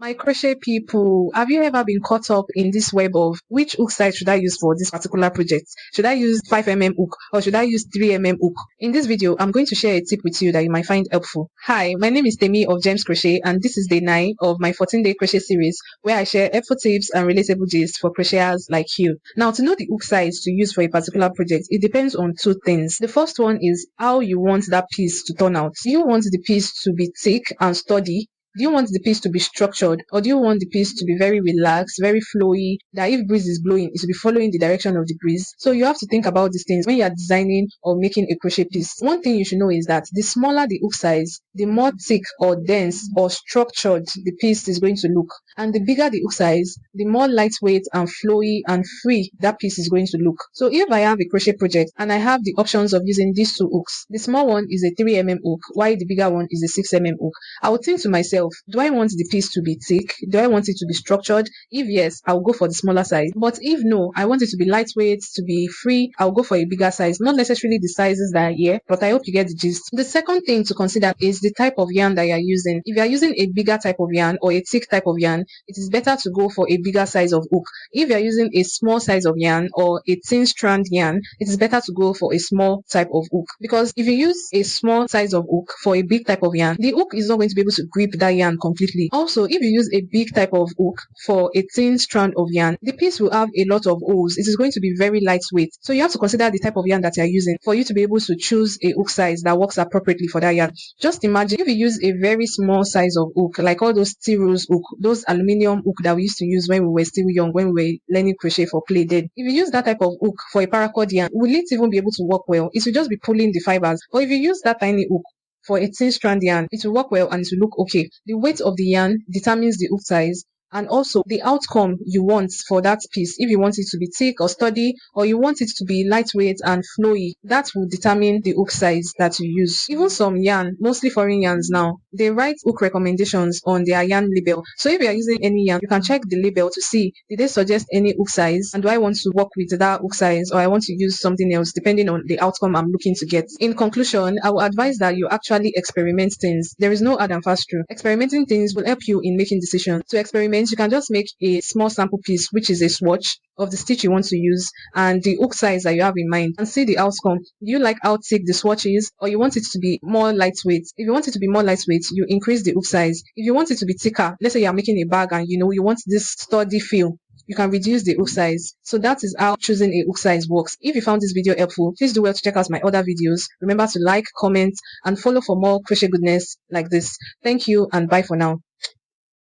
My crochet people, have you ever been caught up in this web of which hook size should I use for this particular project? Should I use 5 hook or should I use 3 hook? In this video, I'm going to share a tip with you that you might find helpful. Hi, my name is Temi of Gems Crochet and this is day 9 of my 14-day crochet series where I share helpful tips and relatable gist for crocheters like you. Now, to know the hook size to use for a particular project, it depends on two things. The first one is how you want that piece to turn out. Do you want the piece to be thick and sturdy? Do you want the piece to be structured, or do you want the piece to be very relaxed, very flowy, that if breeze is blowing, it will be following the direction of the breeze? So you have to think about these things when you are designing or making a crochet piece. One thing you should know is that the smaller the hook size, the more thick or dense or structured the piece is going to look. And the bigger the hook size, the more lightweight and flowy and free that piece is going to look. So if I have a crochet project and I have the options of using these two hooks, the small one is a 3 hook, while the bigger one is a 6 hook. I would think to myself, do I want the piece to be thick? Do I want it to be structured? If yes, I'll go for the smaller size. But if no, I want it to be lightweight, to be free, I'll go for a bigger size. Not necessarily the sizes that are here, but I hope you get the gist. The second thing to consider is the type of yarn that you're using. If you're using a bigger type of yarn or a thick type of yarn, it is better to go for a bigger size of hook. If you're using a small size of yarn or a thin strand yarn, it is better to go for a small type of hook. Because if you use a small size of hook for a big type of yarn, the hook is not going to be able to grip that yarn completely. Also, if you use a big type of hook for a thin strand of yarn, the piece will have a lot of holes. It is going to be very lightweight. So you have to consider the type of yarn that you're using for you to be able to choose a hook size that works appropriately for that yarn. Just imagine if you use a very small size of hook, like all those steel rose hook, those aluminium hook that we used to use when we were still young, when we were learning crochet for play then. If you use that type of hook for a paracord yarn, will it even be able to work well? It will just be pulling the fibers. But if you use that tiny hook for a thin strand yarn, it will work well and it will look okay. The weight of the yarn determines the hook size and also the outcome you want for that piece. If you want it to be thick or sturdy, or you want it to be lightweight and flowy, that will determine the hook size that you use. Even some yarn, mostly foreign yarns now, they write hook recommendations on their yarn label. So if you are using any yarn, you can check the label to see, did they suggest any hook size, and do I want to work with that hook size, or I want to use something else depending on the outcome I'm looking to get. In conclusion, I will advise that you actually experiment things. There is no hard and fast rule. Experimenting things will help you in making decisions. To experiment, you can just make a small sample piece, which is a swatch of the stitch you want to use and the hook size that you have in mind, and see the outcome. Do you like how thick the swatch is, or you want it to be more lightweight? If you want it to be more lightweight, you increase the hook size. If you want it to be thicker, let's say you're making a bag and you want this sturdy feel, you can reduce the hook size. So that is how choosing a hook size works. If you found this video helpful, please do well to check out my other videos. Remember to like, comment, and follow for more crochet goodness like this. Thank you and bye for now.